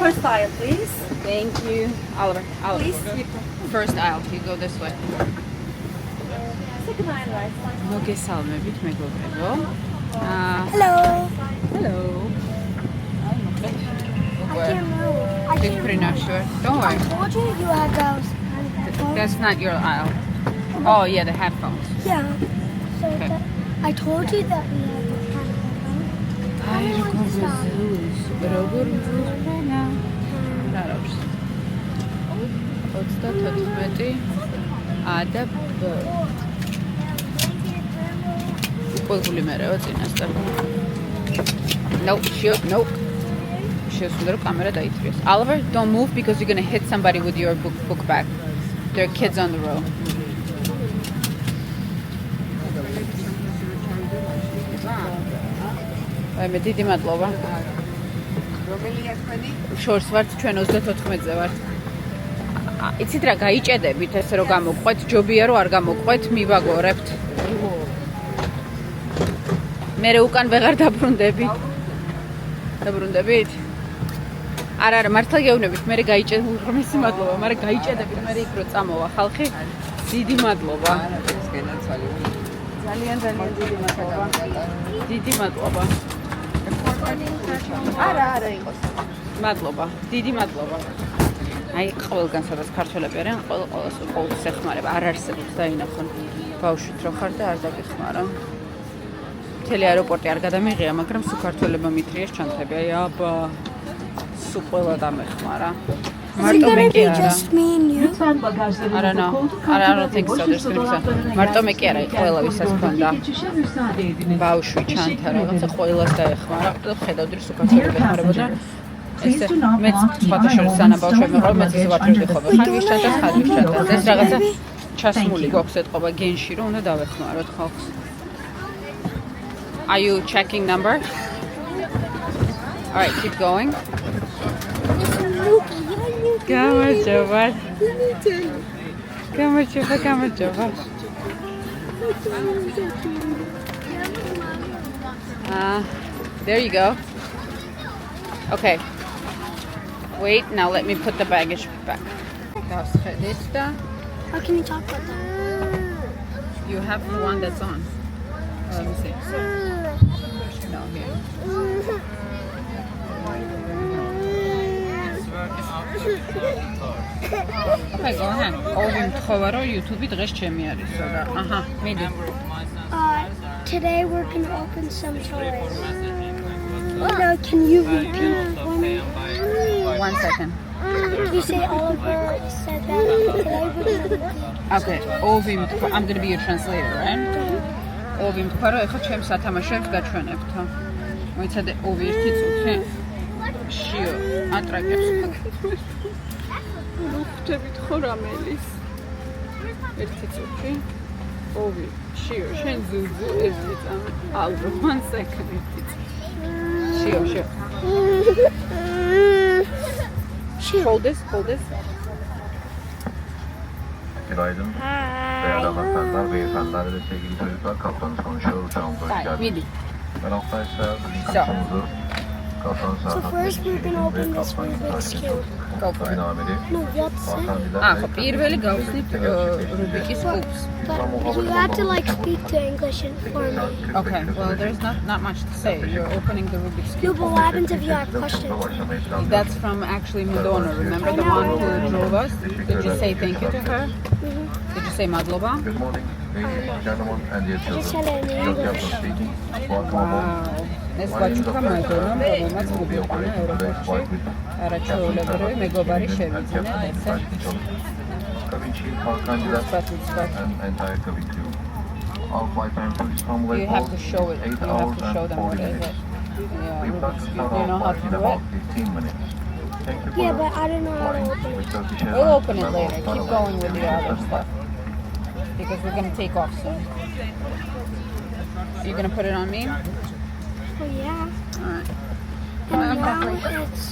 First aisle, please. Thank you. Oliver. Please. First aisle. You go this way. Second aisle, right? მოგესალმებით მეგობრებო. Hello. Hello. I can't move. I Big can't pretty not sure. Don't I worry. told you you had those. That's not your aisle. Oh yeah, the headphones. Yeah. So Okay. I told you that we had the headphones. როგორ ვუყენა? რა არის? 34 და B. Ყველგული მერეო წინასწარ. Nope, nope. Შეუსწავლე რომ კამერა დაითრიოს. Oliver, don't move because you're going to hit somebody with your book bag. There are kids on the row. აი მე დიდი მადლობა. რომელია თქვენი? შორს ვართ ჩვენ 34-ზე ვართ. იცით რა გაიჭედებით ესე რომ გამოგყვეთ, ჯობია რომ არ გამოგყვეთ, მივაგორებთ. მე უკან ვეღარ დაბრუნდები. დაბრუნდებით? არა, მართლა გეუბნებით, მე გაიჭედე, ღმერთის მადლობა, მაგრამ გაიჭედებით, მე იქ რო წამოვა ხალხი. დიდი მადლობა. ძალიან დიდი მადლობა. დიდი მადლობა. არა იყოს. მადლობა. დიდი მადლობა. აი ყველგან სადაც ქართველები არიან, ყოველს ეხმარება, არ არსებობს დაინახონ. ბავშვით რო ხარ და არ დაგეხმარა. მთელი აეროპორტი არ გადამიღია, მაგრამ სულ ქართველებმა მითრიეს ჩანთები. აი აბა სულ ყველა დამეხმარა. მარტო მე კი არა. არა, don't think so. მარტო მე კი არა, ყველა ვისაც ქონდა. ბავშვი ჩანთა რაღაცა ყველას დაეხმარა. ხედავდი რომ სულ ქართველები ეხმარებოდა. ესე მეც სხვათა შორის სანა ბავშვები მიყავ, მეც ისე ვაჭრობდი ხოლმე. ხარ ვის ჩანთას, ხარ ვის ჩანთას. ეს რაღაცა ჩასმული გვაქვს ეთყობა გენში, რომ უნდა დავეხმაროთ ხალხს. Are you checking number? All right, keep going. Gamajova. There you go. Okay. Wait, now let me put the baggage back. How can you talk about that? You have the one that's on. Let me see. No, here. Okay, go ahead. მithova რომ YouTube დღეს ჩემი არისო და აჰა, მიდი. Today we're going to open some toys. No, can you repeat for me? 1 second. You say Oliver said that today we're going to Okay, I'm going to be your translator, right? ოვი თქვა რომ ეხლა ჩემს სათამაშოებს გაჩვენებთო. მოიცადე ოვი ერთი წუთი. შიო, ატრაკებს. ხვდებით ხო რამელის? ერთი წუთი. ოვი, შიო, შენ ზუზუ ერთი წამი. ალბო, 1 second ერთი წუთი. შიო. Hold this. Günaydın. Değerli hanımefendiler, beyefendiler ve sevgili çocuklar, kaptanız konuşuyor. Uçağımıza hoş geldiniz. Ben Oktay'sa bugün kaptanımızı kaptanın So first we're going to open this Rubik's Cube. Kabin amiri. No, what's it? პირველი გავხსნით Rubik's Cubes. But you have to like speak the English for me. Okay, well there's not much to say. You're opening the Rubik's No, Cube. but what happens if you have questions? That's from actually Madonna. Remember the one who drove us? Did you say thank you to her? Did you say madloba? Good morning, ladies and gentlemen, and dear just children. said it in Your English. captain speaking. Welcome aboard. ეს ბაჭუკა Madonna, რომელმაც მოგიყვანა აეროპორტში. არაჩვეულებრივი მეგობარი შევიძინა ესე. Cabin chief, Hakan Güler, But and entire cabin crew. Our flight time to Istanbul you have to show it. 8 You have hours to show and them 40 what is minutes. it. Yeah, We plan to Rubik's start Cube. You know our how flight to in do about it? 15 minutes. Thank you for Yeah, but I don't know how to flying open with it. Turkish We'll Airlines. open it later. Keep going with the other stuff. Because we're going to take off soon. You're going to put it on me? Oh yeah. Alright. And now it's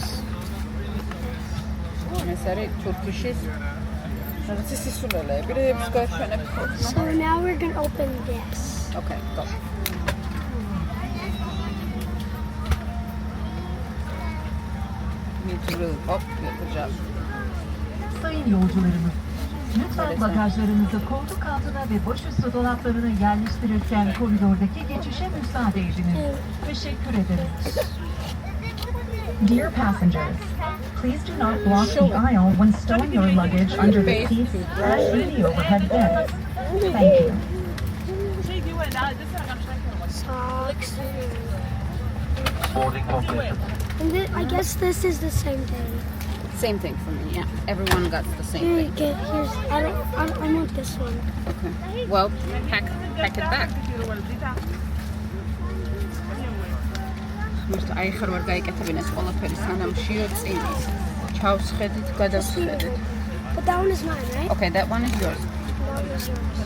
ეს არის თურქიშის რაღაცა სისულელეები, რებს გაჩვენებ ხოლმე. So now we're going to open this. Okay, go. It's really pop. Good job. Sayın yolcularımız, lütfen bagajlarınızı koltuk altına ve başüstü dolaplarına yerleştirirken koridordaki geçişe müsaade ediniz. Teşekkür ederiz. Dear passengers, please do not block the aisle when stowing your luggage under the seats or through the overhead bins. Thank you. Socks. Boarding completed. And I guess this is the same thing. Same thing for me. Yeah, everyone got the same Here you thing. go. Here's. I want this one. Okay. Well, pack it back. Most აიხარ ვარ გაიკეთებინა ეს ყველაფერი სანამ შეწინის. ჩავსხედით, გადავსხედით. But that one is mine, right? Okay, that one is yours. That one is yours.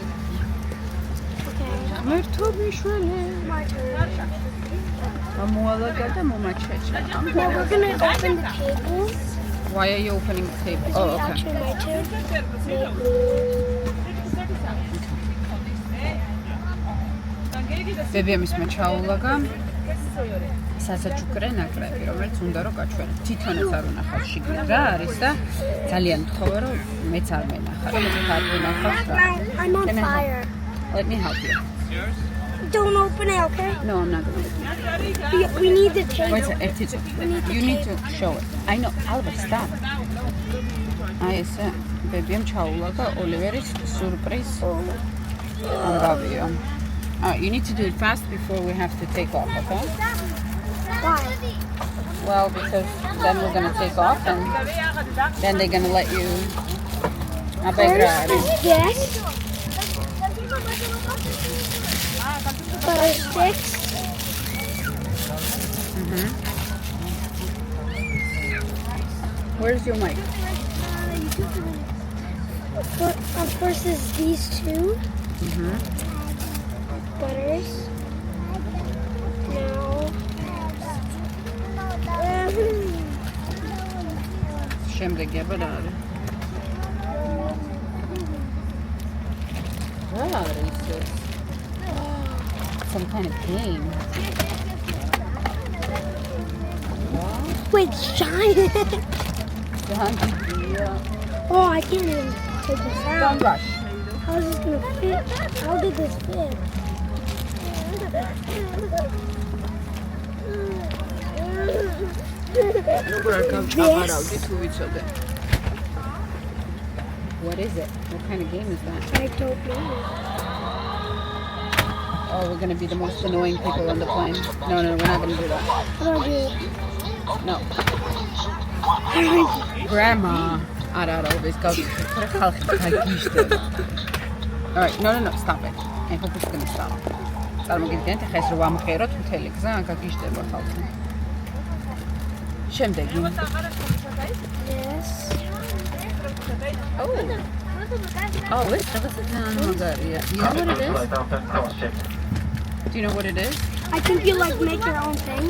Okay. მერთობიშვილი. My turn. გამოალაგა და მომაჩეჩა. Now we're gonna open the table. Why are you opening the table? It's Oh, okay. actually my turn. ბებიამისმა ჩაულაგა სასაჩუქრე ნაკრები, რომელიც უნდა რომ გაჩვენო. თვითონაც არ უნახავ შიგნით რა არის და ძალიან მთხოვე რომ მეც არ მენახა. არ ვინახავს რა. I'm on fire. Let me help you. Don't open it, okay? No, I'm not going to. We need the table. Wait a second. You need to show it. I know. Albert, stop. აი ესე ბებიამ ჩაულაგა ოლივერის სურპრიზ ამბავიო. You need to do it fast before we have to take off, okay? Why? Well, because then we're going to take off and then they're going to let you... Yes. Six. Where's your mic? First is these two. Butters. Now. შემდეგი აბა რა არის? რა არის ეს? Some kind of game. Wait, shine. Yeah. Oh, I can't even take this Don't out. rush. How is this gonna fit? How did this fit? What is it? What kind of game is that? I don't know. Oh, we're going to be the most annoying people on the plane. No, we're not going to do that. How do I do it? No. Grandma. Ara, always go. Alright, no, stop it. I hope it's going to stop. წარმოგიდგენთ, ახლა ეს რო ვამღეროთ მთელი გზა, გაგიჟდება ხალხი. შემდეგი. Yes. Oh, ეს რაღაცა ძალიან მაგარია. You know what it is? Do you know what it is? I think you like make your own thing.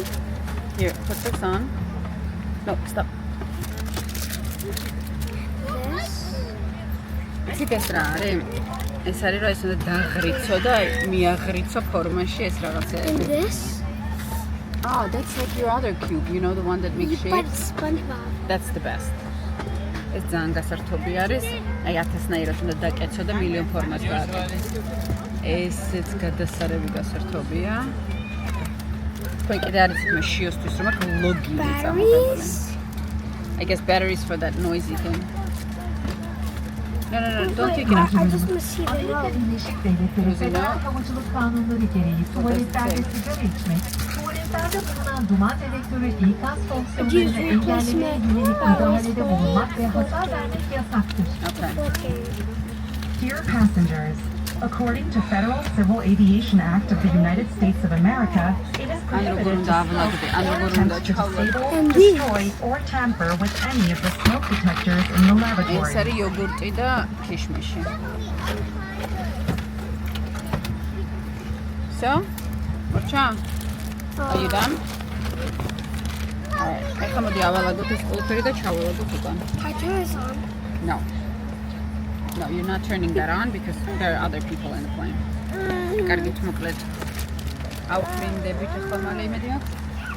Here, put this on. No, stop. This. იცით ეს რა არის? ეს არის რომ ეს უნდა დაღრიცო და მიაღრიცო ფორმაში ეს რაღაცები. And this. Oh, that's like your other cube. You know the one that makes But shapes? SpongeBob. That's the best. ეს ძალიან გასართობი არის. აი 1000-ნაირად უნდა დაკეცო და მილიონ ფორმას გააკეთო. ესეც გადასარევი გასართობია. თქვენ კიდე არის თქმა შიოსთვის რომ აქ ლოგინი წამოღებული. Batteries. I guess batteries for that noisy thing. No, don't Wait, take it out. I just want to see the Amerika road. Birleşik Devletleri Federal Havacılık Kanunları gereği tuvaletlerde sigara içmek, tuvaletlerde bulunan duman dedektörü ikaz fonksiyonlarını engellemeye yönelik müdahalede bulunmak ve hasar vermek yasaktır. Okay. Okay. Dear passengers, according to Federal Civil Aviation Act of the United States of America, it is prohibited to smoke or attempt to disable, And these. destroy, or tamper with any of the smoke detectors in the ეს laboratory. არის იოგურტი და ქიშმიში. So, მორჩა? Are you done? Alright, ეხლა მოდი ავალაგოთ ეს ყველაფერი და ჩავალაგოთ უკან. I turn this on. No, you're not turning that on because there are other people in the plane. კარგით მოკლედ. აუყრინდებით ახლა მალე იმედი აქვს?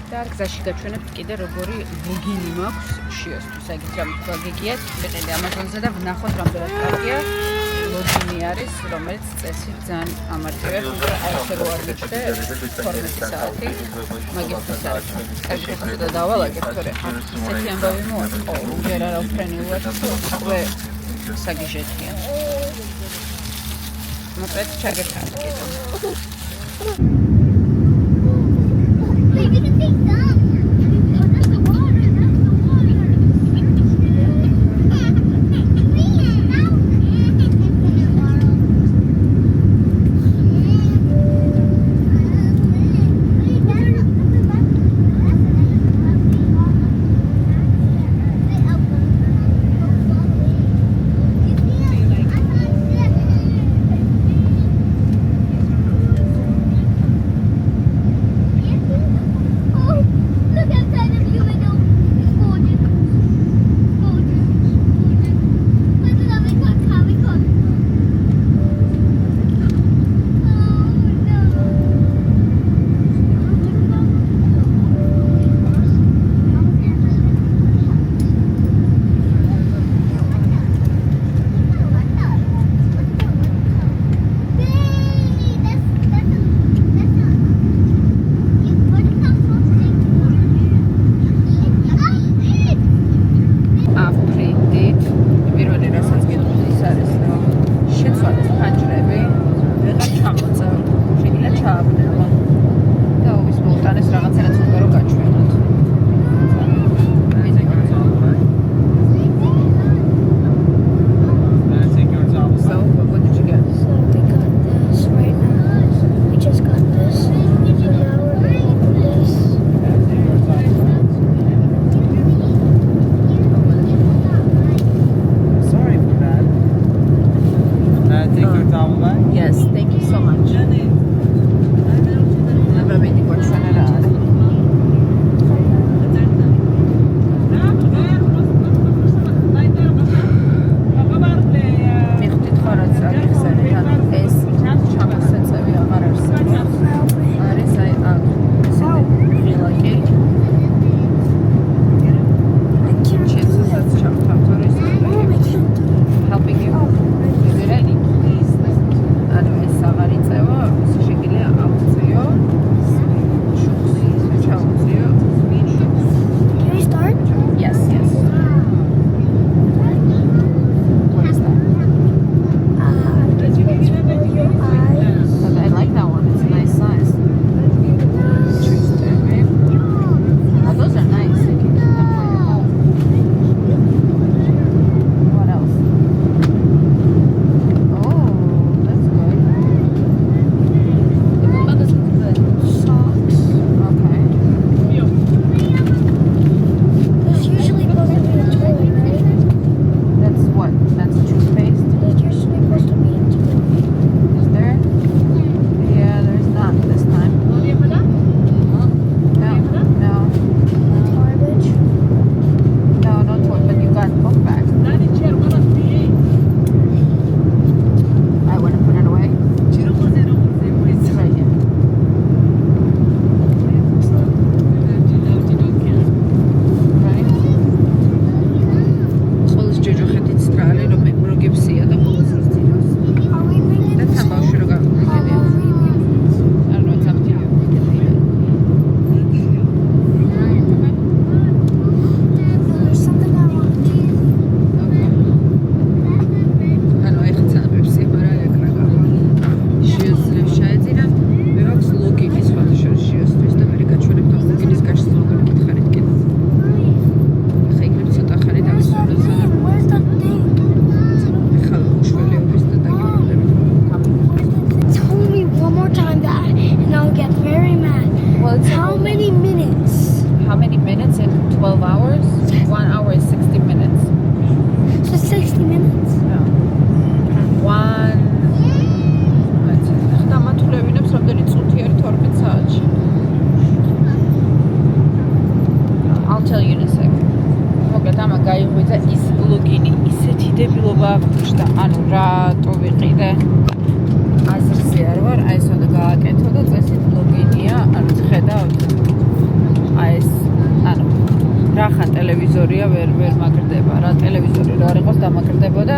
და გზაში გაჩვენებთ კიდე როგორი ლოგინი მაქვს შიოსთვის. ეგეთ რამე გაგიგიათ, მიყიდე Amazon-ზე და ვნახოთ რამდენად კარგია. ლოგინი არის, რომელიც წესით ძალიან ამარტივია, თუმცა ასე რო არ მიჩნდა 12 საათი. მაგისთვის არის. კარგი ხდება დავალაგებ, თორე ესეთი ამბავი მოაწყო, ჯერ არა უფრენიულად, უკვე საგიჟეთია. მოკლედ ჩაგეყარეთ კიდევ. დებილობა აღნიშნა, ანუ რატო ვიყიდე აზრზე არ ვარ, აი ესოდა გააკეთო და წესით ლოგინია, ანუ ხედავთ. რახან ტელევიზორია ვერ მაგრდება რა ტელევიზორი რა არ იყოს დამაგრდებოდა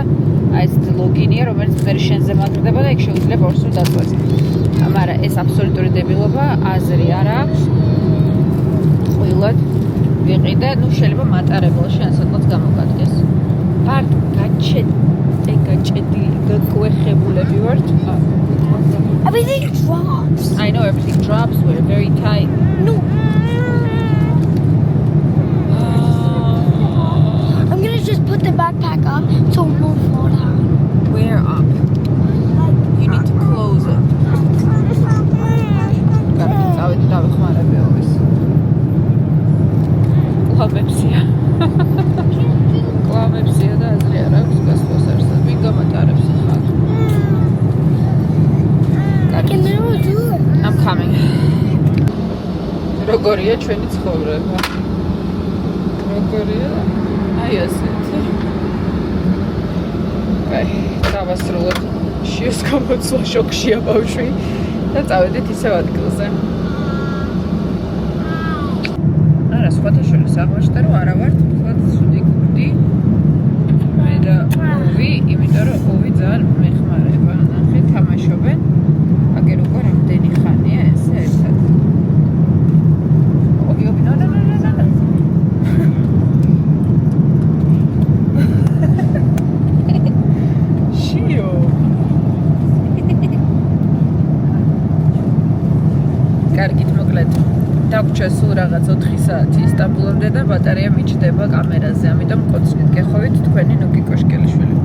აი ეს ლოგინია რომელიც მე შენზე მაგრდება და იქ შეუძლია ორსულ დაწვეს მაგრამ ეს აბსოლუტური დებილობა აზრი არ აქვს ყვილად ვიყიდე ნუ შეიძლება მატარებელში ან სადღაც გამოგადგეს ვართ გაჭედილი გაკვეხებულები ვართ Everything drops. I know everything drops we're very tight No. I'm gonna just put the backpack up so it won't fall down. where up you need to close it კარგი წავედი დავეხმარები ობის კლავებსია კლავებსია და აზრი არ აქვს გასვლას არსად ვინ გამატარებს ახლა I can never do it. I'm coming როგორია ჩვენი ცხოვრება როგორია აი ასეთი აი დავასრულოთ შიოს გამოცვლა შოქშია ბავშვი და წავედით ისევ ადგილზე არა სხვათა შორის აღმოჩნდა რომ არა ვართ თქვა ცუდი გურდი მე და ოვი იმიტომ რომ ოვი ძალიან მეხმარება ნახე თამაშობენ აგერ უკვე რამდენი ხანია ესე ერთად ოვი ნო შიო კარგით მოკლედ დაგვრჩა სულ რაღაც 4 საათი ისტანბულამდე და ბატარეა მიჩნდება კამერაზე ამიტომ კოცნით გეხოვით თქვენი ნუკი კოშკელიშვილი